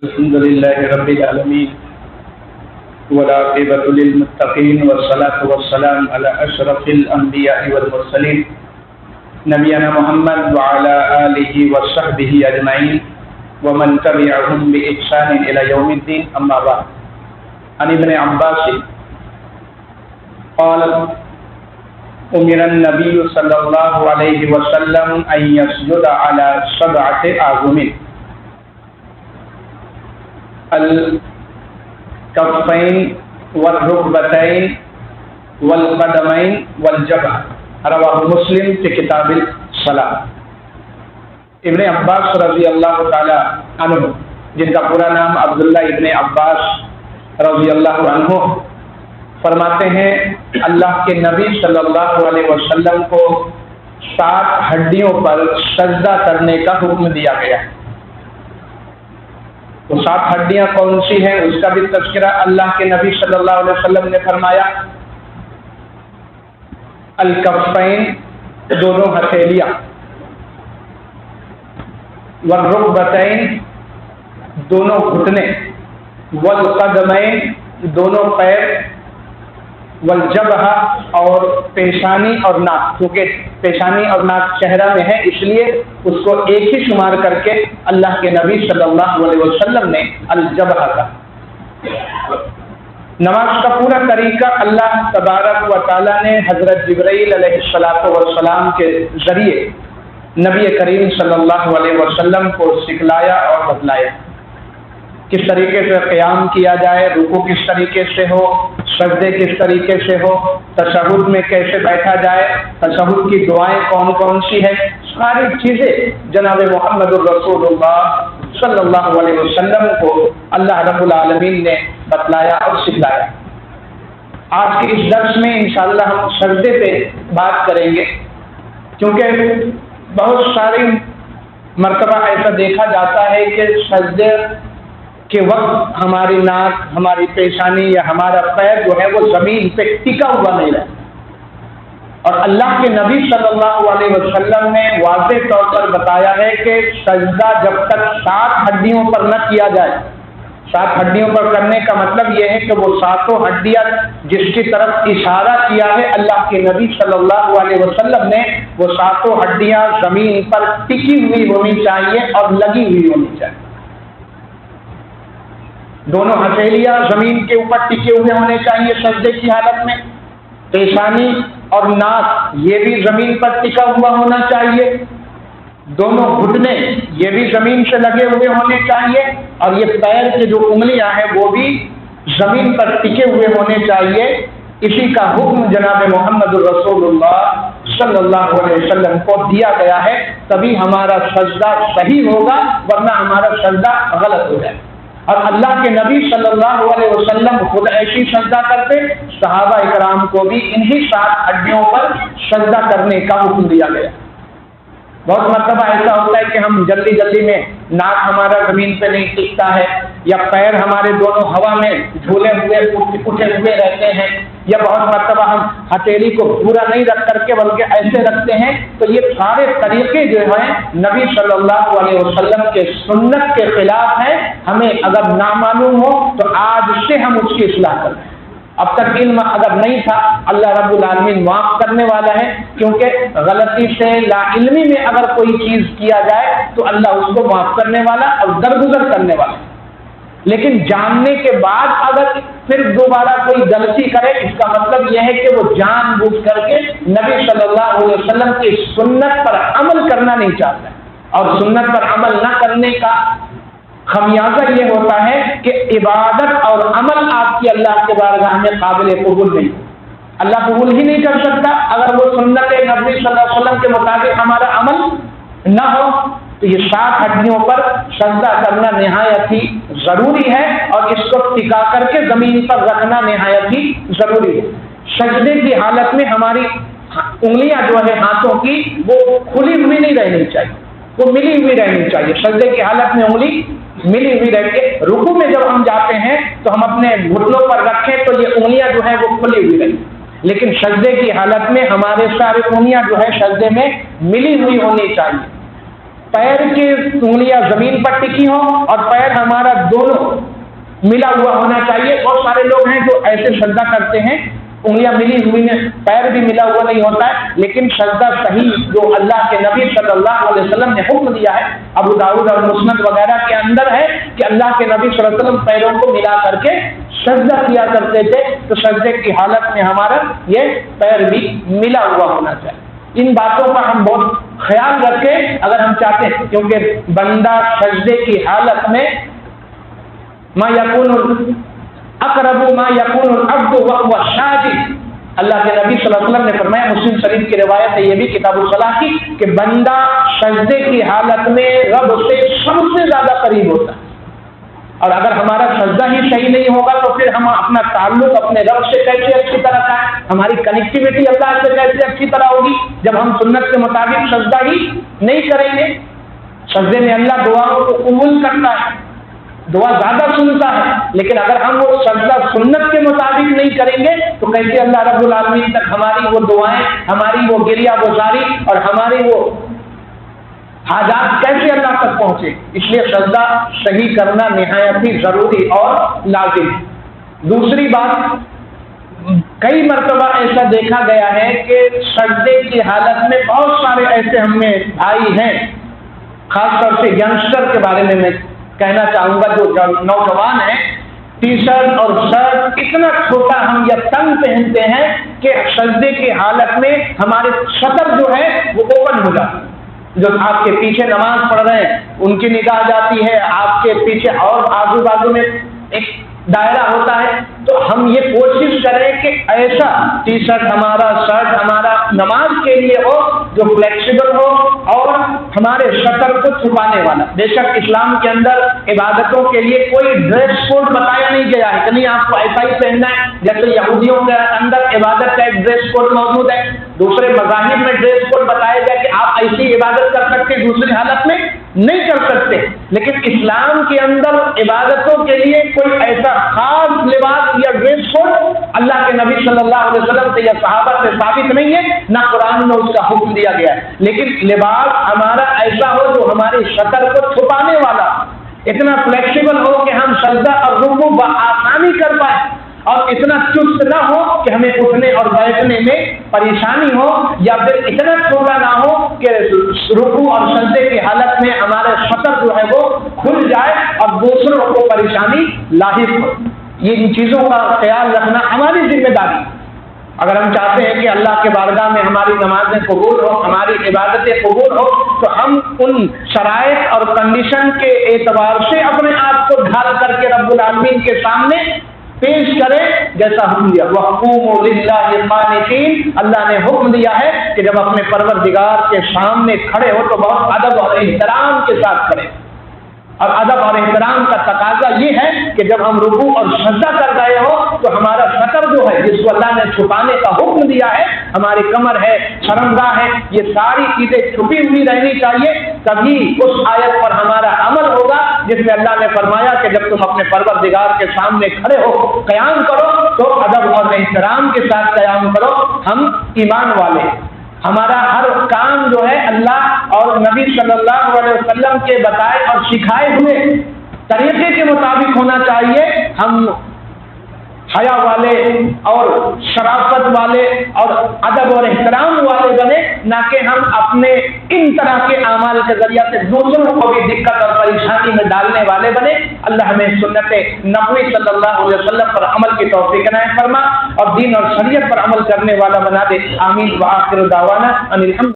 الحمد لله رب العالمين والعاقبة للمتقين والصلاة والسلام على أشرف الأنبياء والمرسلين نبينا محمد وعلى آله وصحبه أجمعين ومن تبعهم بإحسان إلى يوم الدين أما بعد. عن ابن عباس قال أمر النبي صلى الله عليه وسلم أن يسجد على 7 أعظم: الکفین والرکبتین والقدمین والجبہ. رواہ مسلم کی کتاب الصلاۃ. ابن عباس رضی اللہ تعالی عنہ، جن کا پورا نام عبداللہ ابن عباس رضی اللہ عنہ، فرماتے ہیں اللہ کے نبی صلی اللہ علیہ وسلم کو 7 ہڈیوں پر سجدہ کرنے کا حکم دیا گیا ہے. وہ 7 ہڈیاں کون سی ہیں اس کا بھی تذکرہ اللہ کے نبی صلی اللہ علیہ وسلم نے فرمایا. الکفین، دونوں ہتھیلیاں، والرکبتین، دونوں گھٹنے، والقدمین، دونوں پیر، والجبہ، اور پیشانی اور ناک. کیونکہ پیشانی اور ناک چہرہ میں ہے اس لیے اس کو ایک ہی شمار کر کے اللہ کے نبی صلی اللہ علیہ وسلم نے الجبہ کا. نماز کا پورا طریقہ اللہ تبارک و تعالیٰ نے حضرت جبرائیل علیہ السلام کے ذریعے نبی کریم صلی اللہ علیہ وسلم کو سکھلایا اور بتلایا. کس طریقے سے قیام کیا جائے، رکوع کس طریقے سے ہو، سجدے کس طریقے سے ہو، تشہد میں کیسے بیٹھا جائے، تشہد کی دعائیں کون کون سی ہیں، ساری چیزیں جناب محمد الرسول اللہ صلی اللہ علیہ وسلم کو اللہ رب العالمین نے بتلایا اور سکھلایا. آج کے اس درس میں انشاءاللہ ہم سجدے پہ بات کریں گے، کیونکہ بہت ساری مرتبہ ایسا دیکھا جاتا ہے کہ سجدے کہ وقت ہماری ناک، ہماری پیشانی یا ہمارا پیر جو ہے وہ زمین پہ ٹکا ہوا نہیں رہتا. اور اللہ کے نبی صلی اللہ علیہ وسلم نے واضح طور پر بتایا ہے کہ سجدہ جب تک 7 ہڈیوں پر نہ کیا جائے. 7 ہڈیوں پر کرنے کا مطلب یہ ہے کہ وہ 7 ہڈیاں جس کی طرف اشارہ کیا ہے اللہ کے نبی صلی اللہ علیہ وسلم نے، وہ 7 ہڈیاں زمین پر ٹکی ہوئی ہونی چاہیے اور لگی ہوئی ہونی چاہیے. دونوں ہتھیلیاں زمین کے اوپر ٹکے ہوئے ہونے چاہیے سجدے کی حالت میں. پیشانی اور ناک یہ بھی زمین پر ٹکا ہوا ہونا چاہیے. دونوں گھٹنے یہ بھی زمین سے لگے ہوئے ہونے چاہیے. اور یہ پیر کے جو انگلیاں ہیں وہ بھی زمین پر ٹکے ہوئے ہونے چاہیے. اسی کا حکم جناب محمد الرسول اللہ صلی اللہ علیہ وسلم کو دیا گیا ہے. تبھی ہمارا سجدہ صحیح ہوگا، ورنہ ہمارا سجدہ غلط ہو جائے. اور اللہ کے نبی صلی اللہ علیہ وسلم خود ایسی سجدہ کرتے، صحابہ اکرام کو بھی انہی 7 ہڈیوں پر سجدہ کرنے کا حکم دیا گیا. بہت مرتبہ ایسا ہوتا ہے کہ ہم جلدی جلدی میں ناک ہمارا زمین پہ نہیں ٹکتا ہے، یا پیر ہمارے دونوں ہوا میں جھولے ہوئے اٹھے ہوئے رہتے ہیں، یا بہت مرتبہ ہم ہتھیلی کو پورا نہیں رکھ کر کے بلکہ ایسے رکھتے ہیں. تو یہ سارے طریقے جو ہیں نبی صلی اللہ علیہ وسلم کے سنت کے خلاف ہیں. ہمیں اگر نامعلوم ہو تو آج سے ہم اس کی اصلاح کریں. اب تک علم اگر نہیں تھا، اللہ رب العالمین معاف کرنے والا ہے، کیونکہ غلطی سے لا علمی میں اگر کوئی چیز کیا جائے تو اللہ اس کو معاف کرنے والا اور درگزر کرنے والا. لیکن جاننے کے بعد اگر پھر دوبارہ کوئی غلطی کرے، اس کا مطلب یہ ہے کہ وہ جان بوجھ کر کے نبی صلی اللہ علیہ وسلم کی سنت پر عمل کرنا نہیں چاہتا. اور سنت پر عمل نہ کرنے کا خمیازہ یہ ہوتا ہے کہ عبادت اور عمل آپ کی اللہ کے بارگاہ میں قابل قبول نہیں. اللہ قبول ہی نہیں کر سکتا اگر وہ سنت نبی صلی اللہ علیہ وسلم کے مطابق ہمارا عمل نہ ہو. تو یہ 7 ہڈیوں پر سجدہ کرنا نہایت ہی ضروری ہے، اور اس کو ٹکا کر کے زمین پر رکھنا نہایت ہی ضروری ہے. سجدے کی حالت میں ہماری انگلیاں جو ہے ہاتھوں کی وہ کھلی ہوئی نہیں رہنی چاہیے، وہ ملی ہوئی رہنی چاہیے. سجدے کی حالت میں انگلی ملی ہوئی رہ کے رکوع میں جب ہم جاتے ہیں تو ہم اپنے گھٹنوں پر رکھیں تو یہ انگلیاں جو ہیں وہ کھلی ہوئی رہیں. لیکن سجدے کی حالت میں ہمارے سارے انگلیاں جو ہے سجدے میں ملی ہوئی ہونی چاہیے. पैर की उंगलियां जमीन पर टिकी हो और पैर हमारा दोनों मिला हुआ होना चाहिए। बहुत सारे लोग हैं जो ऐसे सजदा करते हैं, उंगलियां मिली हुई हैं, पैर भी मिला हुआ नहीं होता है, लेकिन सजदा सही जो अल्लाह के नबी सल्लल्लाहु अलैहि वसल्लम ने हुक्म दिया है, अबू दाऊद और मुस्नद वगैरह के अंदर है कि अल्लाह के नबी सल्लल्लाहु अलैहि वसल्लम पैरों को मिला करके सजदा किया करते थे। तो सजदे की हालत में हमारा ये पैर भी मिला हुआ होना चाहिए। इन बातों का हम बहुत ख्याल रखें अगर हम चाहते हैं, क्योंकि बंदा सजदे की हालत में मा यकूनुल अक़रबु मा यकूनुल अब्दु वहुव साजिद, अल्लाह के नबी सल्लल्लाहु अलैहि वसल्लम ने फरमाया, मुस्लिम शरीफ की रिवायत है ये भी किताबुल सलाह की, कि बंदा सजदे की हालत में रब से सबसे ज्यादा करीब होता है। और अगर हमारा सजदा ही सही नहीं होगा तो फिर हम अपना ताल्लुक अपने रब से कैसे अच्छी तरह का है, हमारी कनेक्टिविटी अल्लाह से कैसे अच्छी तरह होगी जब हम सुन्नत के मुताबिक सजदा ही नहीं करेंगे। सजदे में अल्लाह दुआओं को कबूल करता है, दुआ ज्यादा सुनता है, लेकिन अगर हम वो सजदा सुन्नत के मुताबिक नहीं करेंगे तो कैसे अल्लाह रब्बुल आलमीन तक हमारी वो दुआएं, हमारी वो गिरिया गुजारी और हमारी वो हाजात कैसे अल्लाह तक पहुंचे। इसलिए सजदा सही करना निहायत ही जरूरी और लाजिम। दूसरी बात, कई मर्तबा ऐसा देखा गया है कि सजदे की हालत में बहुत सारे ऐसे हमें भाई हैं, खासतौर से यंगस्टर के बारे में मैं कहना चाहूंगा, जो नौजवान हैं, टी शर्ट और शर्ट इतना छोटा हम या तंग पहनते हैं कि सजदे की हालत में हमारे सतर जो है वो ओपन हो जाता है। जो आपके पीछे नमाज पढ़ रहे हैं उनकी निगाह जाती है, आपके पीछे और आजू बाजू में एक दायरा होता है। तो हम ये कोशिश करें कि ऐसा टी शर्ट हमारा, शर्ट हमारा नमाज के लिए हो जो फ्लेक्सिबल हो और हमारे शतर को छुपाने वाला। बेशक इस्लाम के अंदर इबादतों के लिए कोई ड्रेस कोड बताया नहीं गया है कि नहीं आपको ऐसा ही पहनना है, जैसे यहूदियों के अंदर इबादत का एक ड्रेस कोड मौजूद है, दूसरे मज़ाहिब में ड्रेस कोड बताया गया कि आप ऐसी इबादत कर सकते हैं, दूसरी हालत में नहीं कर सकते। लेकिन इस्लाम के अंदर इबादतों के लिए कोई ऐसा खास लिबास या ड्रेस कोड अल्लाह के नबी सल्लल्लाहु अलैहि वसल्लम से या सहाबा से साबित नहीं है, ना कुरान में उसका हुक्म दिया गया है। लेकिन लिबास हमारा ऐसा हो जो हमारी शतर को छुपाने वाला, इतना फ्लेक्सिबल हो कि हम सजदा और रुकू आसानी कर पाए, और इतना चुस्त ना हो कि हमें उठने और बैठने में परेशानी हो, या फिर इतना छोटा ना हो कि रुकू और सजदे की हालत में हमारे शतर जो है वो खुल जाए और दूसरों को परेशानी लाहिक हो। ये इन चीजों का ख्याल रखना हमारी जिम्मेदारी। अगर हम चाहते हैं कि अल्लाह के बारगाह में हमारी नमाजें कबूल हो, हमारी इबादतें कबूल हो, तो हम उन शराइत और कंडीशन के एतबार से अपने आप को ढाल करके रब्बुल आलमीन के सामने पेश करें। जैसा हुक्म दिया, वक़ूमू लिल्लाहि क़ानितीन, अल्लाह ने हुक्म दिया है कि जब अपने परवरदिगार के सामने खड़े हो तो बहुत अदब और एहतराम के साथ खड़े। और अदब और एहतराम का तकाजा ये है कि जब हम रुकू और सजदा कर रहे हो तो हमारा सतर जो है, जिसको अल्लाह ने छुपाने का हुक्म दिया है, हमारी कमर है, शर्मगाह है, ये सारी चीजें छुपी हुई रहनी चाहिए। तभी उस आयत पर हमारा अमल होगा जिसमें अल्लाह ने फरमाया कि जब तुम अपने परवरदिगार के सामने खड़े हो, क़याम करो तो अदब और एहतराम के साथ क़याम करो। हम ईमान वाले, हमारा हर काम जो है अल्लाह और नबी सल्लल्लाहु अलैहि वसल्लम के बताए और सिखाए हुए तरीके के मुताबिक होना चाहिए। हम हया वाले और शराफत वाले और अदब और एहतराम वाले बने, ना कि हम अपने इन तरह के आमाल के जरिया से दूसरों को भी दिक्कत और परेशानी में डालने वाले बने। अल्लाह हमें सुन्नत नबी सल्लल्लाहु अलैहि वसल्लम पर अमल की तौफीक इनायत फरमा और दीन और शरीयत पर अमल करने वाला बना दे। आमीन व आखिर दावाना अनिल हम्द।